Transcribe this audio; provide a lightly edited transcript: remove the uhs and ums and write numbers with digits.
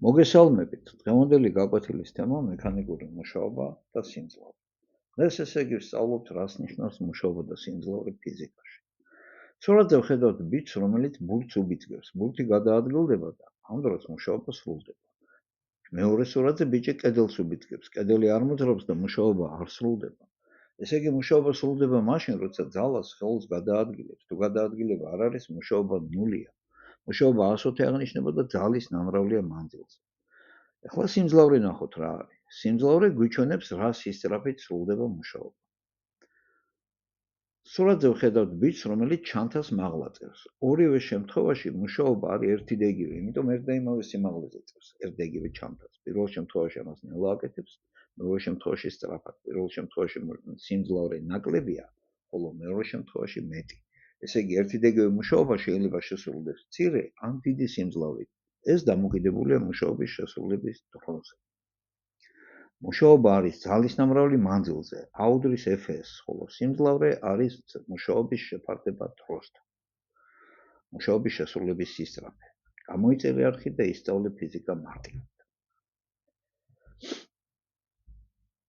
მოგესალმებით. დღევანდელი გაკვეთილის თემა მექანიკური მუშაობა და სიმძლავრე. დღეს ესე იგი ვსწავლობთ, რას ნიშნავს მუშაობა და სიმძლავრე ფიზიკაში. სურათზე ვხედავთ ბიჭს, რომელიც ბურთს უბიძგებს. ბურთი გადაადგილდება და ამ დროს მუშაობა სრულდება. მეორე სურათზე ბიჭი კედელს უბიძგებს. კედელი არ მოძრაობს და მუშაობა არ სრულდება. ესე იგი მუშაობა სრულდება მაშინ, როცა ძალას სხეულს გადაადგილებს. თუ გადაადგილება არ არის, მუშაობა ნულია. მუშაობა 120 აღნიშნება და ძალის ნამრავლია მანძილზე. ახლა სიმძლავრე ნახოთ რა არის. სიმძლავრე გვიჩვენებს რა სისწრაფით სრულდება მუშაობა. სურათზე ვხედავთ ბიჭს, რომელიც ჩანთას მაღლა წერს. ორივე შემთხვევაში მუშაობა არის ერთი და იგივე, იმიტომ ერთ და იმავე სიმაღლეზე წერს ერთ და იგივე ჩანთას. პირველ შემთხვევაში ამას ნელა აკეთებს, მეორე შემთხვევაში სწრაფად. პირველ შემთხვევაში სიმძლავრე ნაკლებია, ხოლო მეორე შემთხვევაში მეტი. ესე იგი ერთი და იგივე მუშაობა შეიძლება შესრულდეს მცირე ან დიდი სიმძლავრით. ეს დამოკიდებულია მუშაობის შესრულების დროზე. მუშაობა არის ძალის ნამრავლი მანძილზე, აუდრის Fs, ხოლო სიმძლავრე არის მუშაობის შეფარდება დროსთან. მუშაობის შესრულების სისწრაფე. გამოიწერე არხი და ისწავლე ფიზიკა მარტივად.